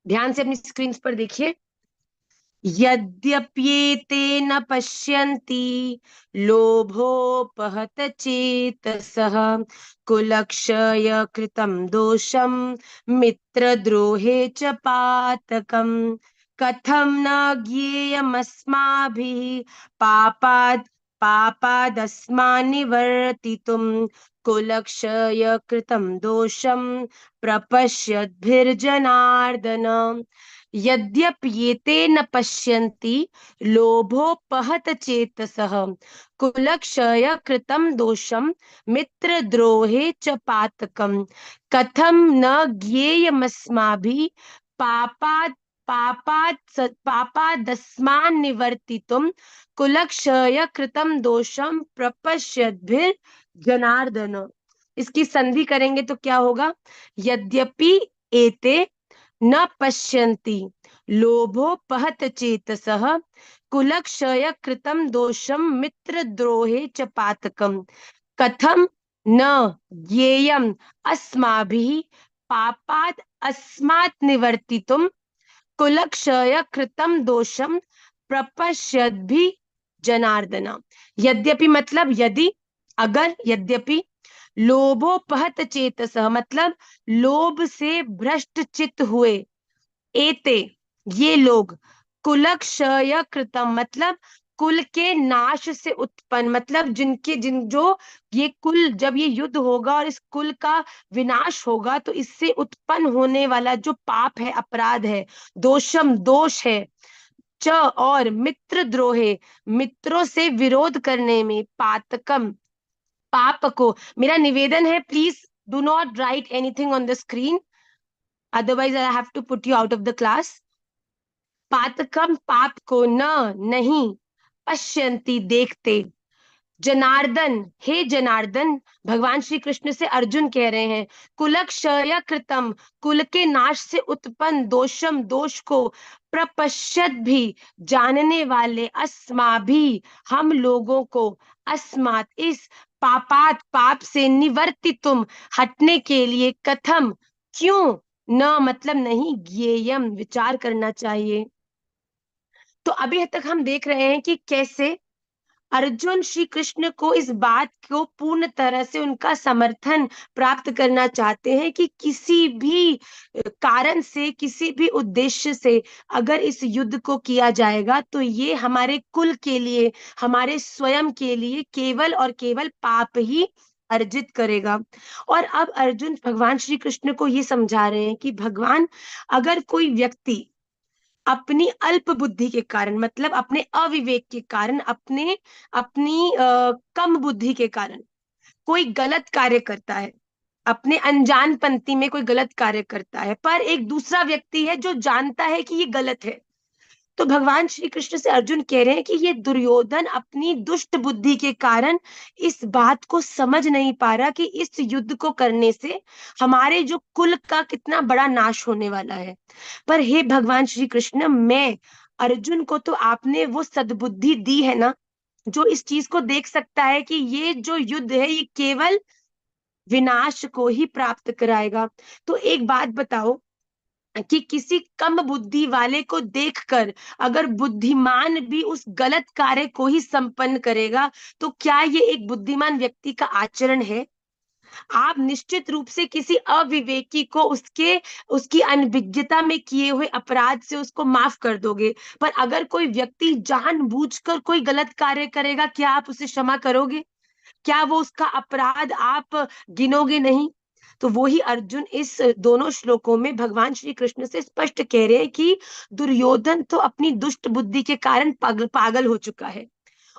ध्यान से अपनी स्क्रीन पर देखिए। यद्यप्येते न पश्यन्ति लोभोपहत चेतसः कुलक्षय कृतं दोषं मित्रद्रोहे च पातकम् कथं न ज्ञेयमस्माभिः पापाद् पापादस्मान्निवर्तितुं कुलक्षय कृतं दोषं प्रपश्यद्भिर्जनार्दन। यद्यप्येते न पश्यन्ति लोभोपहत चेतसः कुलक्षय कृतं दोषं मित्रद्रोहे च पातकम् कथं न ज्ञेयमस्माभिः पापात् पापादस्मान् निवर्तितुं कुलक्षय कृतं दोषं प्रपश्यद्भिर् जनार्दन। इसकी संधि करेंगे तो क्या होगा? यद्यपि एते न पश्यन्ति लोभोपहत चेतसः कुलक्षय कृतं दोषं मित्रद्रोहे च पातकम् कथं न ज्ञेयम् अस्माभिः पापात् अस्मात् निवर्तितुं कुलक्षय कृतं दोषं प्रपश्यद्भिः जनार्दन। यद्यपि मतलब यदि, अगर, यद्यपि। लोभोपहत चेतसः मतलब लोभ से भ्रष्ट चित्त हुए। एते ये लोग। कुलक्षय कृतम मतलब कुल के नाश से उत्पन्न, मतलब जिनके जिन जो ये कुल, जब ये युद्ध होगा और इस कुल का विनाश होगा तो इससे उत्पन्न होने वाला जो पाप है, अपराध है, दोषम दोष है, च और मित्र द्रोहे मित्रों से विरोध करने में, पातकम पाप को। मेरा निवेदन है, please do not write anything on the screen, otherwise I have to put you out of the class. पातकम पाप को, न नहीं, पश्यंती देखते, जनार्दन हे जनार्दन, भगवान श्री कृष्ण से अर्जुन कह रहे हैं, कुलक्षय कृतम कुल के नाश से उत्पन्न दोषम दोष को, प्रपश्यत भी जानने वाले, अस्मा भी हम लोगों को, अस्मात इस, पापात पाप से, निवर्तितुम हटने के लिए, कथम क्यों, न मतलब नहीं, ज्ञेयम विचार करना चाहिए। तो अभी तक हम देख रहे हैं कि कैसे अर्जुन श्री कृष्ण को इस बात को पूर्ण तरह से उनका समर्थन प्राप्त करना चाहते हैं कि किसी भी कारण से, किसी भी उद्देश्य से अगर इस युद्ध को किया जाएगा तो ये हमारे कुल के लिए, हमारे स्वयं के लिए केवल और केवल पाप ही अर्जित करेगा। और अब अर्जुन भगवान श्री कृष्ण को ये समझा रहे हैं कि भगवान, अगर कोई व्यक्ति अपनी अल्प बुद्धि के कारण, मतलब अपने अविवेक के कारण, अपने अपनी कम बुद्धि के कारण कोई गलत कार्य करता है, अपने अनजानपंती में कोई गलत कार्य करता है, पर एक दूसरा व्यक्ति है जो जानता है कि ये गलत है, तो भगवान श्री कृष्ण से अर्जुन कह रहे हैं कि ये दुर्योधन अपनी दुष्ट बुद्धि के कारण इस बात को समझ नहीं पा रहा कि इस युद्ध को करने से हमारे जो कुल का कितना बड़ा नाश होने वाला है। पर हे भगवान श्री कृष्ण, मैं अर्जुन को तो आपने वो सद्बुद्धि दी है ना, जो इस चीज को देख सकता है कि ये जो युद्ध है ये केवल विनाश को ही प्राप्त कराएगा। तो एक बात बताओ कि किसी कम बुद्धि वाले को देखकर अगर बुद्धिमान भी उस गलत कार्य को ही संपन्न करेगा तो क्या ये एक बुद्धिमान व्यक्ति का आचरण है? आप निश्चित रूप से किसी अविवेकी को उसके उसकी अनभिज्ञता में किए हुए अपराध से उसको माफ कर दोगे, पर अगर कोई व्यक्ति जानबूझकर कोई गलत कार्य करेगा, क्या आप उसे क्षमा करोगे? क्या वो उसका अपराध आप गिनोगे नहीं? तो वो ही अर्जुन इस दोनों श्लोकों में भगवान श्री कृष्ण से स्पष्ट कह रहे हैं कि दुर्योधन तो अपनी दुष्ट बुद्धि के कारण पागल पागल हो चुका है।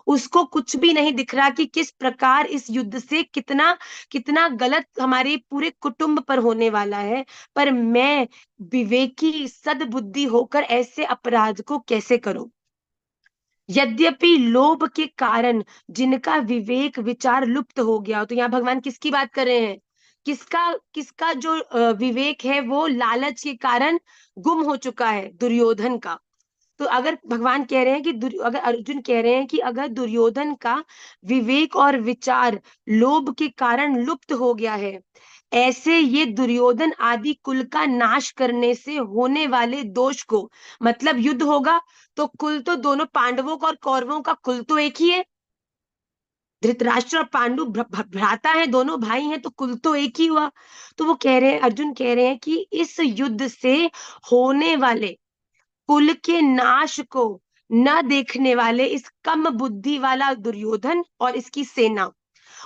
उसको कुछ भी नहीं दिख रहा कि किस प्रकार इस युद्ध से कितना कितना गलत हमारे पूरे कुटुंब पर होने वाला है। पर मैं विवेकी सद्बुद्धि होकर ऐसे अपराध को कैसे करूं? यद्यपि लोभ के कारण जिनका विवेक विचार लुप्त हो गया, तो यहाँ भगवान किसकी बात कर रहे हैं? किसका किसका जो विवेक है वो लालच के कारण गुम हो चुका है? दुर्योधन का। तो अगर भगवान कह रहे हैं कि अगर अर्जुन कह रहे हैं कि अगर दुर्योधन का विवेक और विचार लोभ के कारण लुप्त हो गया है, ऐसे ये दुर्योधन आदि कुल का नाश करने से होने वाले दोष को, मतलब युद्ध होगा तो कुल तो दोनों पांडवों का और कौरवों का कुल तो एक ही है। धृतराष्ट्र और पांडु भ्राता है, दोनों भाई हैं, तो कुल तो एक ही हुआ। तो वो कह रहे हैं, अर्जुन कह रहे हैं कि इस युद्ध से होने वाले कुल के नाश को न देखने वाले इस कम बुद्धि वाला दुर्योधन और इसकी सेना,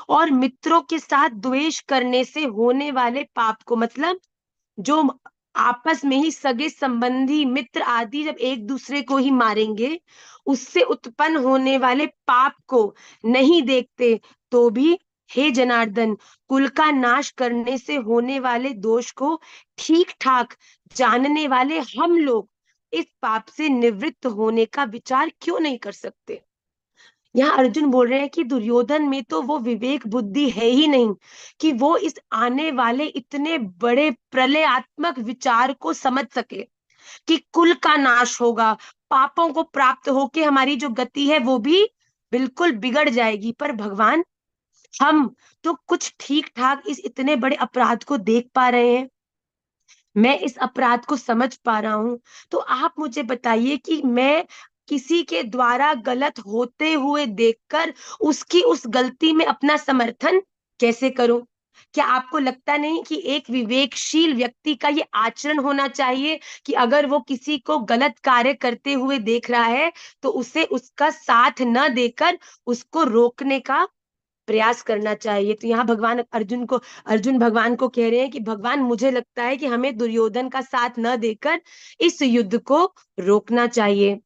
और मित्रों के साथ द्वेष करने से होने वाले पाप को, मतलब जो आपस में ही सगे संबंधी मित्र आदि जब एक दूसरे को ही मारेंगे, उससे उत्पन्न होने वाले पाप को नहीं देखते, तो भी हे जनार्दन, कुल का नाश करने से होने वाले दोष को ठीक ठाक जानने वाले हम लोग इस पाप से निवृत्त होने का विचार क्यों नहीं कर सकते। यहाँ अर्जुन बोल रहे हैं कि दुर्योधन में तो वो विवेक बुद्धि है ही नहीं कि वो इस आने वाले इतने बड़े प्रलयात्मक विचार को समझ सके कि कुल का नाश होगा, पापों को प्राप्त होके हमारी जो गति है वो भी बिल्कुल बिगड़ जाएगी। पर भगवान, हम तो कुछ ठीक ठाक इस इतने बड़े अपराध को देख पा रहे हैं, मैं इस अपराध को समझ पा रहा हूं, तो आप मुझे बताइए कि मैं किसी के द्वारा गलत होते हुए देखकर उसकी उस गलती में अपना समर्थन कैसे करूं। क्या आपको लगता नहीं कि एक विवेकशील व्यक्ति का ये आचरण होना चाहिए कि अगर वो किसी को गलत कार्य करते हुए देख रहा है तो उसे उसका साथ न देकर उसको रोकने का प्रयास करना चाहिए। तो यहाँ अर्जुन भगवान को कह रहे हैं कि भगवान, मुझे लगता है कि हमें दुर्योधन का साथ न देकर इस युद्ध को रोकना चाहिए।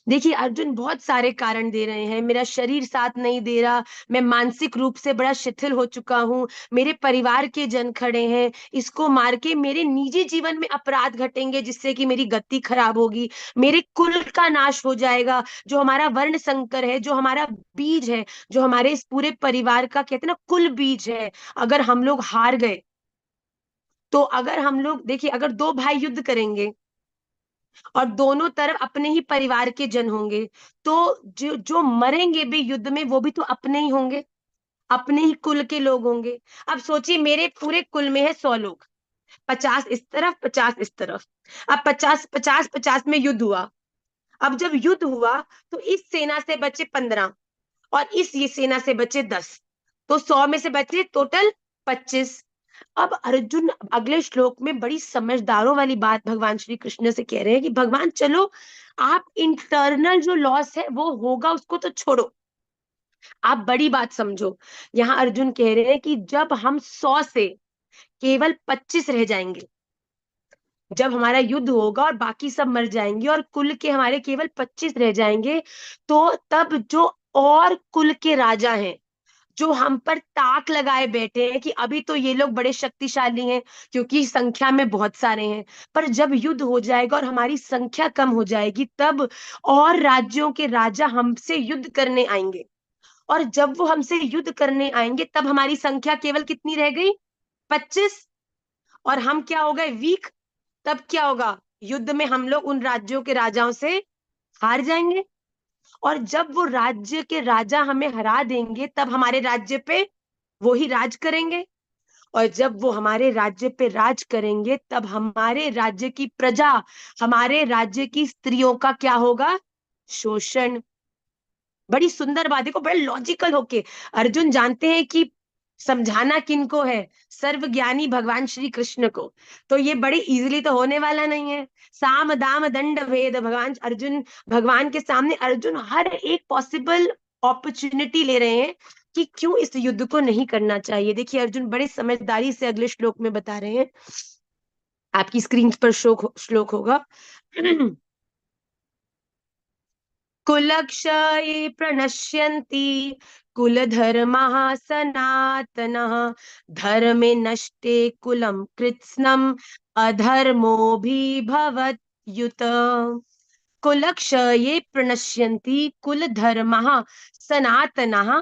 देखिए, अर्जुन बहुत सारे कारण दे रहे हैं, मेरा शरीर साथ नहीं दे रहा, मैं मानसिक रूप से बड़ा शिथिल हो चुका हूँ, मेरे परिवार के जन खड़े हैं, इसको मार के मेरे निजी जीवन में अपराध घटेंगे जिससे कि मेरी गति खराब होगी, मेरे कुल का नाश हो जाएगा, जो हमारा वर्ण संकर है, जो हमारा बीज है, जो हमारे इस पूरे परिवार का कहते हैं ना कुल बीज है, अगर हम लोग हार गए, तो अगर हम लोग देखिए, अगर दो भाई युद्ध करेंगे और दोनों तरफ अपने ही परिवार के जन होंगे, तो जो जो मरेंगे भी युद्ध में वो भी तो अपने ही होंगे, अपने ही कुल के लोग होंगे। अब सोचिए, मेरे पूरे कुल में है 100 लोग, 50 इस तरफ 50 इस तरफ, अब 50 50 50 में युद्ध हुआ। अब जब युद्ध हुआ तो इस सेना से बचे 15 और इस ये सेना से बचे 10, तो 100 में से बचे टोटल 25। अब अर्जुन अगले श्लोक में बड़ी समझदारों वाली बात भगवान श्री कृष्ण से कह रहे हैं कि भगवान चलो, आप इंटरनल जो लॉस है वो होगा उसको तो छोड़ो, आप बड़ी बात समझो। यहाँ अर्जुन कह रहे हैं कि जब हम 100 से केवल 25 रह जाएंगे, जब हमारा युद्ध होगा और बाकी सब मर जाएंगे और कुल के हमारे केवल 25 रह जाएंगे, तो तब जो और कुल के राजा हैं, जो हम पर ताक लगाए बैठे हैं कि अभी तो ये लोग बड़े शक्तिशाली हैं क्योंकि संख्या में बहुत सारे हैं, पर जब युद्ध हो जाएगा और हमारी संख्या कम हो जाएगी, तब और राज्यों के राजा हमसे युद्ध करने आएंगे, और जब वो हमसे युद्ध करने आएंगे तब हमारी संख्या केवल कितनी रह गई, 25, और हम क्या हो गए, वीक। तब क्या होगा, युद्ध में हम लोग उन राज्यों के राजाओं से हार जाएंगे, और जब वो राज्य के राजा हमें हरा देंगे तब हमारे राज्य पे वो ही राज करेंगे, और जब वो हमारे राज्य पे राज करेंगे तब हमारे राज्य की प्रजा, हमारे राज्य की स्त्रियों का क्या होगा, शोषण। बड़ी सुंदर बात, देखो बड़े लॉजिकल होके अर्जुन जानते हैं कि समझाना किनको है, सर्वज्ञानी भगवान श्री कृष्ण को, तो ये बड़े इजीली तो होने वाला नहीं है। साम दाम दंड भेद, भगवान अर्जुन, भगवान के सामने अर्जुन हर एक पॉसिबल अपॉर्चुनिटी ले रहे हैं कि क्यों इस युद्ध को नहीं करना चाहिए। देखिए अर्जुन बड़े समझदारी से अगले श्लोक में बता रहे हैं, आपकी स्क्रीन पर श्लोक होगा। कुलक्षये प्रणश्यन्ति कुलधर्मः सनातनः, धर्मे नष्टे कुलं कृत्स्नम् अधर्मोऽभिभवत्युत। कुलक्षये प्रणश्यन्ति कुलधर्मः सनातनः,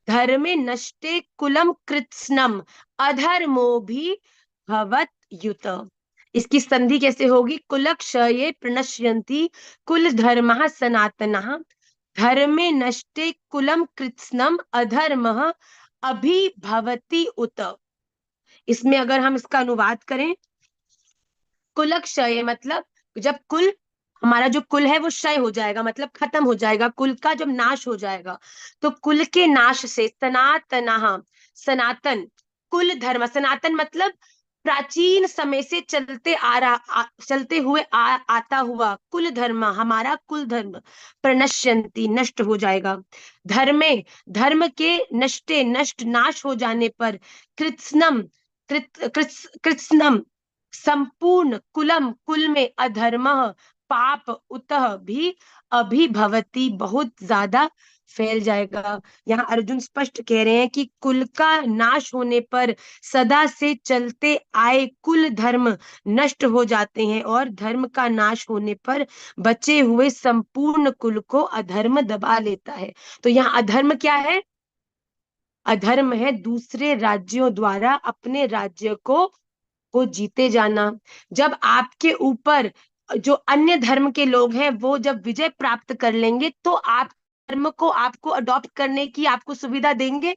धर्मे नष्टे कुलं कृत्स्नम् अधर्मोऽभिभवत्युत। इसकी संधि कैसे होगी, कुलक्षये प्रणश्यन्ति कुल धर्मः सनातनः, धर्मे नष्टे कुलं कृत्स्नम् अधर्मः अभिभवति उत। इसमें अगर हम इसका अनुवाद करें, कुलक्षय मतलब जब कुल, हमारा जो कुल है वो क्षय हो जाएगा, मतलब खत्म हो जाएगा, कुल का जब नाश हो जाएगा। तो कुल के नाश से सनातनः, सनातन, कुल धर्म, सनातन मतलब प्राचीन समय से चलते आ रहा चलते हुए आता हुआ कुल धर्म, हमारा कुल धर्म, प्रणश्यंती नष्ट हो जाएगा। धर्मे, धर्म के नष्टे, नष्ट नाश हो जाने पर, कृत्स्नम, कृत्स्नम संपूर्ण कुलम, कुल में अधर्म, पाप उतः भी अभिभवती, बहुत ज्यादा फैल जाएगा। यहाँ अर्जुन स्पष्ट कह रहे हैं कि कुल का नाश होने पर सदा से चलते आए कुल धर्म नष्ट हो जाते हैं, और धर्म का नाश होने पर बचे हुए संपूर्ण कुल को अधर्म दबा लेता है। तो यहाँ अधर्म क्या है? अधर्म है दूसरे राज्यों द्वारा अपने राज्य को जीते जाना। जब आपके ऊपर जो अन्य धर्म के लोग हैं वो जब विजय प्राप्त कर लेंगे, तो आप धर्म को आपको अडॉप्ट करने की आपको सुविधा देंगे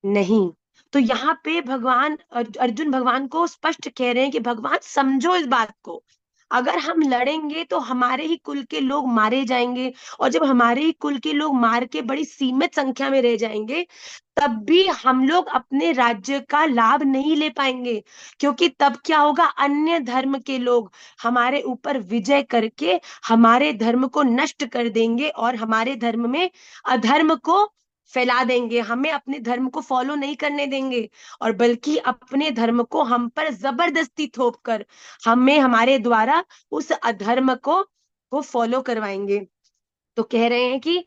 नहीं। तो यहाँ पे भगवान अर्जुन भगवान को स्पष्ट कह रहे हैं कि भगवान समझो इस बात को, अगर हम लड़ेंगे तो हमारे ही कुल के लोग मारे जाएंगे, और जब हमारे ही कुल के लोग मार के बड़ी सीमित संख्या में रह जाएंगे, तब भी हम लोग अपने राज्य का लाभ नहीं ले पाएंगे। क्योंकि तब क्या होगा, अन्य धर्म के लोग हमारे ऊपर विजय करके हमारे धर्म को नष्ट कर देंगे, और हमारे धर्म में अधर्म को फैला देंगे, हमें अपने धर्म को फॉलो नहीं करने देंगे, और बल्कि अपने धर्म को हम पर जबरदस्ती थोप कर हमें हमारे द्वारा उस अधर्म को फॉलो करवाएंगे। तो कह रहे हैं कि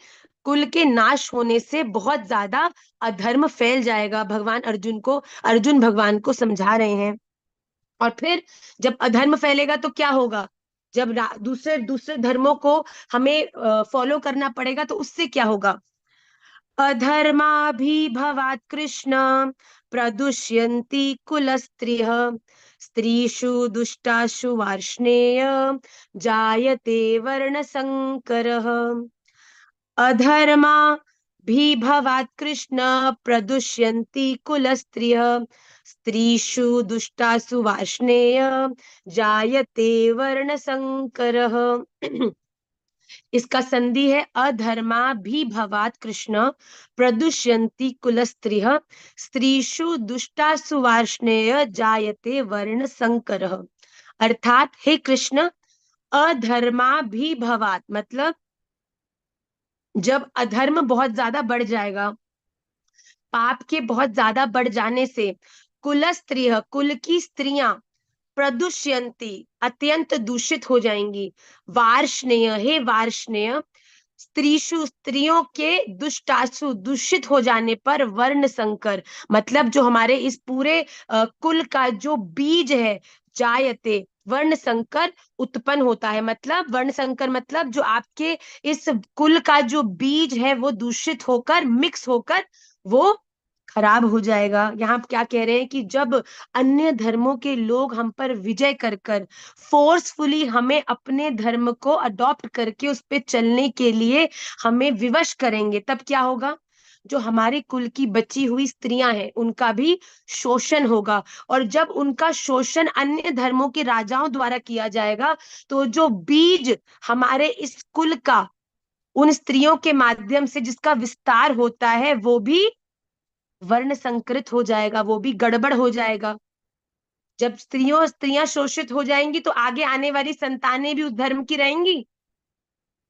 कुल के नाश होने से बहुत ज्यादा अधर्म फैल जाएगा, भगवान अर्जुन को, अर्जुन भगवान को समझा रहे हैं। और फिर जब अधर्म फैलेगा तो क्या होगा, जब दूसरे दूसरे धर्मों को हमें फॉलो करना पड़ेगा, तो उससे क्या होगा? अधर्माभिभवात् कृष्ण प्रदुष्यन्ति कुलस्त्रियः, स्त्रीषु दुष्टासु वार्ष्णेय जायते वर्णसंकरः। अधर्माभिभवात् कृष्ण प्रदुष्यन्ति कुलस्त्रियः, स्त्रीषु दुष्टासु वार्ष्णेय जायते वर्णसंकरः। इसका संधि है अधर्माभिभवात् कृष्ण प्रदुष्यन्ति कुलस्त्रियः, स्त्रीषु दुष्टासु वार्ष्णेय जायते वर्ण संकरः। अर्थात हे कृष्ण, अधर्माभिभवात् मतलब जब अधर्म बहुत ज्यादा बढ़ जाएगा, पाप के बहुत ज्यादा बढ़ जाने से, कुलस्त्रियः कुल की स्त्रियां, प्रदुष्यंती अत्यंत दूषित हो जाएंगी, वार्ष्णेय हे वार्ष्णेय, स्त्रीशु स्त्रियों के, दुष्टासु दूषित हो जाने पर, वर्ण संकर मतलब जो हमारे इस पूरे कुल का जो बीज है, जायते वर्ण संकर उत्पन्न होता है, मतलब वर्ण संकर मतलब जो आपके इस कुल का जो बीज है वो दूषित होकर, मिक्स होकर वो खराब हो जाएगा। यहाँ क्या कह रहे हैं कि जब अन्य धर्मों के लोग हम पर विजय कर कर फोर्सफुली हमें अपने धर्म को अडॉप्ट करके उस पे चलने के लिए हमें विवश करेंगे, तब क्या होगा, जो हमारे कुल की बची हुई स्त्रियां हैं उनका भी शोषण होगा। और जब उनका शोषण अन्य धर्मों के राजाओं द्वारा किया जाएगा, तो जो बीज हमारे इस कुल का उन स्त्रियों के माध्यम से जिसका विस्तार होता है वो भी वर्ण संकरित हो जाएगा, वो भी गड़बड़ हो जाएगा। जब स्त्रियां शोषित हो जाएंगी तो आगे आने वाली संतानें भी उस धर्म की रहेंगी।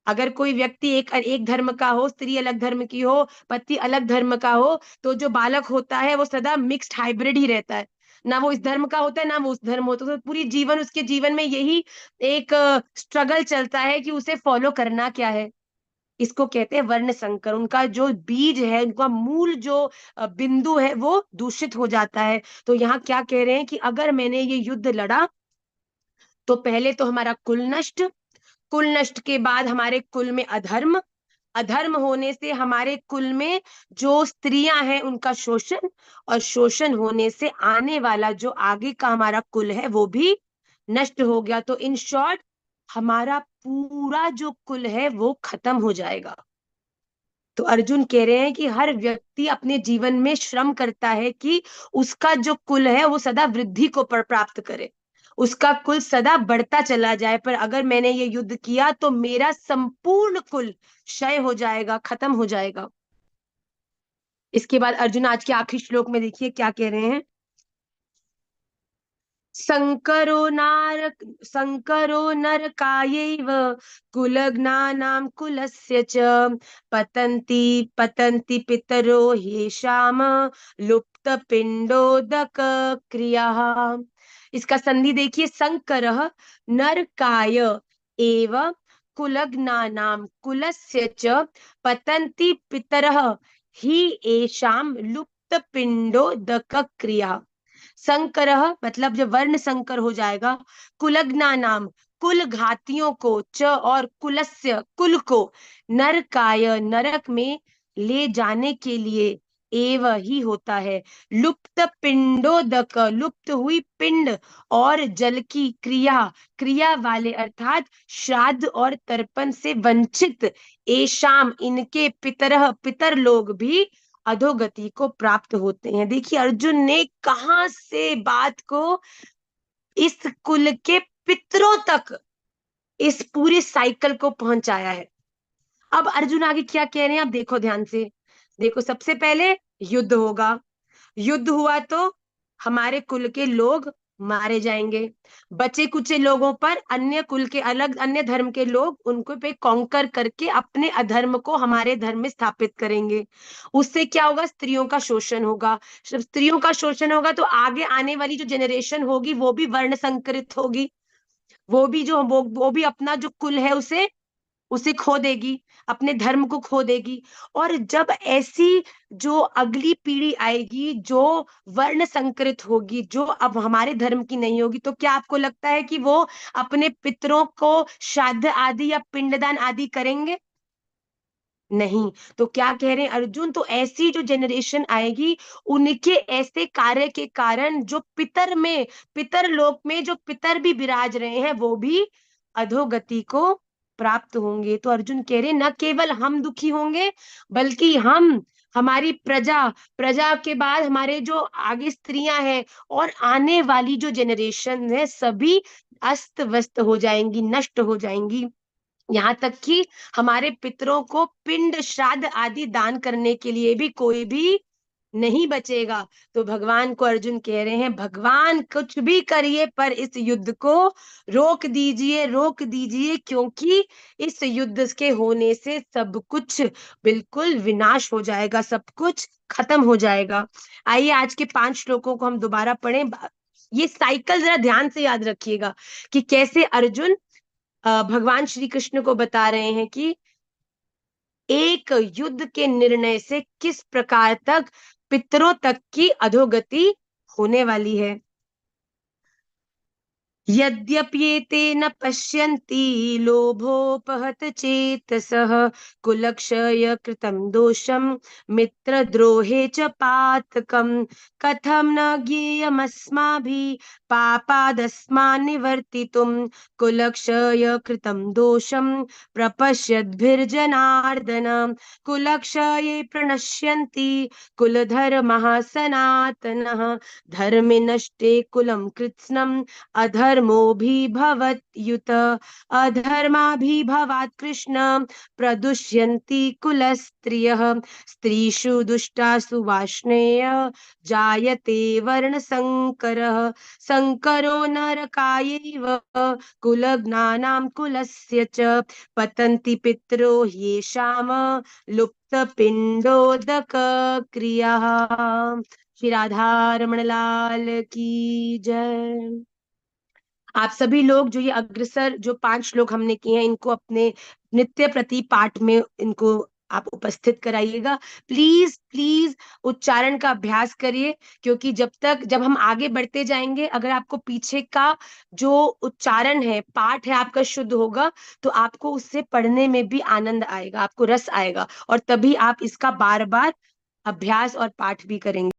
अगर कोई व्यक्ति एक एक धर्म का हो, स्त्री अलग धर्म की हो, पति अलग धर्म का हो, तो जो बालक होता है वो सदा मिक्स्ड हाइब्रिड ही रहता है, ना वो इस धर्म का होता है ना वो उस धर्म होता है। तो पूरी जीवन उसके जीवन में यही एक स्ट्रगल चलता है कि उसे फॉलो करना क्या है। इसको कहते हैं वर्ण संकर, उनका जो बीज है, उनका मूल जो बिंदु है वो दूषित हो जाता है। तो यहाँ क्या कह रहे हैं कि अगर मैंने ये युद्ध लड़ा तो पहले तो हमारा कुल नष्ट, कुल नष्ट के बाद हमारे कुल में अधर्म, अधर्म होने से हमारे कुल में जो स्त्रियां हैं उनका शोषण, और शोषण होने से आने वाला जो आगे का हमारा कुल है वो भी नष्ट हो गया। तो इन शॉर्ट हमारा पूरा जो कुल है वो खत्म हो जाएगा। तो अर्जुन कह रहे हैं कि हर व्यक्ति अपने जीवन में श्रम करता है कि उसका जो कुल है वो सदा वृद्धि को प्राप्त करे, उसका कुल सदा बढ़ता चला जाए। पर अगर मैंने ये युद्ध किया तो मेरा संपूर्ण कुल क्षय हो जाएगा, खत्म हो जाएगा। इसके बाद अर्जुन आज के आखिरी श्लोक में देखिए क्या कह रहे हैं। संकरो नरकायैव कुलग्नानां कुलस्य च पतन्ति पतन्ति पितरो ह्येषां लुप्तपिण्डोदक क्रियाः। इसका संधि देखिए, संकरः नरकाय एव कुलग्नानां कुलस्य च पतन्ति पितरः हि एषां लुप्तपिण्डोदक क्रिया। संकरः मतलब जब वर्ण संकर हो जाएगा, कुलग्ना नाम कुल घातियों को, च और कुलस्य कुल को, नरकाय नरक में ले जाने के लिए, एव ही होता है, लुप्त पिंडोदक लुप्त हुई पिंड और जल की क्रिया, क्रिया वाले अर्थात श्राद्ध और तर्पण से वंचित, एशाम इनके पितरह पितर लोग भी अधोगति को प्राप्त होते हैं। देखिए अर्जुन ने कहां से बात को इस कुल के पितरों तक, इस पूरी साइकिल को पहुंचाया है। अब अर्जुन आगे क्या कह रहे हैं आप देखो ध्यान से। देखो सबसे पहले युद्ध होगा, युद्ध हुआ तो हमारे कुल के लोग मारे जाएंगे, बचे कुचे लोगों पर अन्य कुल के अलग अन्य धर्म के लोग उनको पे कॉन्कर करके अपने अधर्म को हमारे धर्म में स्थापित करेंगे। उससे क्या होगा, स्त्रियों का शोषण होगा। जब स्त्रियों का शोषण होगा तो आगे आने वाली जो जनरेशन होगी वो भी वर्ण संकरित होगी, वो भी अपना जो कुल है उसे उसे खो देगी, अपने धर्म को खो देगी। और जब ऐसी जो अगली पीढ़ी आएगी जो वर्ण संकरित होगी, जो अब हमारे धर्म की नहीं होगी, तो क्या आपको लगता है कि वो अपने पितरों को श्राद्ध आदि या पिंडदान आदि करेंगे? नहीं। तो क्या कह रहे हैं अर्जुन, तो ऐसी जो जनरेशन आएगी उनके ऐसे कार्य के कारण जो पितर लोक में जो पितर भी विराज रहे हैं वो भी अधोगति को प्राप्त होंगे। तो अर्जुन कह रहे हैं न केवल हम दुखी होंगे बल्कि हमारी प्रजा, प्रजा के बाद हमारे जो आगे स्त्रियां हैं और आने वाली जो जनरेशन है सभी अस्त व्यस्त हो जाएंगी, नष्ट हो जाएंगी। यहाँ तक कि हमारे पितरों को पिंड श्राद्ध आदि दान करने के लिए भी कोई भी नहीं बचेगा। तो भगवान को अर्जुन कह रहे हैं भगवान कुछ भी करिए पर इस युद्ध को रोक दीजिए, क्योंकि इस युद्ध के होने से सब कुछ बिल्कुल विनाश हो जाएगा, सब कुछ खत्म हो जाएगा। आइए आज के 5 श्लोकों को हम दोबारा पढ़ें। ये साइकिल जरा ध्यान से याद रखिएगा कि कैसे अर्जुन भगवान श्री कृष्ण को बता रहे हैं कि एक युद्ध के निर्णय से किस प्रकार तक पितरों तक की अधोगति होने वाली है। यद्यप्येते न पश्यन्ति लोभोपहत चेतसः कुलक्षय कृतं दोषं मित्रद्रोहे च पातकं कथं न ज्ञेयमस्माभिः पापादस्मान् निवर्तितुं कुलक्षय कृतं दोषं प्रपश्यद्भिर्जनार्दन कुलक्षये प्रणश्यन्ति कुलधर्मः सनातनः धर्मे नष्टे कुलं कृत्स्नम् अधर्मोऽभिभवत्युत अधर्माभिभवात् कृष्ण प्रदुष्यन्ति कुलस्त्रियः स्त्रीषु दुष्टासु वार्ष्णेय जायते वर्णसंकरः संकरो नरकायैव कुलज्ञानां कुलस्य च पतन्ति पितरो ह्येषां लुप्तपिण्डोदक क्रियाः। श्री राधा रमण लाल की जय। आप सभी लोग जो ये अग्रसर जो 5 श्लोक हमने किए हैं इनको अपने नित्य प्रति पाठ में इनको आप उपस्थित कराइएगा। प्लीज प्लीज उच्चारण का अभ्यास करिए, क्योंकि जब हम आगे बढ़ते जाएंगे अगर आपको पीछे का जो उच्चारण है पाठ है आपका शुद्ध होगा तो आपको उससे पढ़ने में भी आनंद आएगा, आपको रस आएगा और तभी आप इसका बार बार अभ्यास और पाठ भी करेंगे।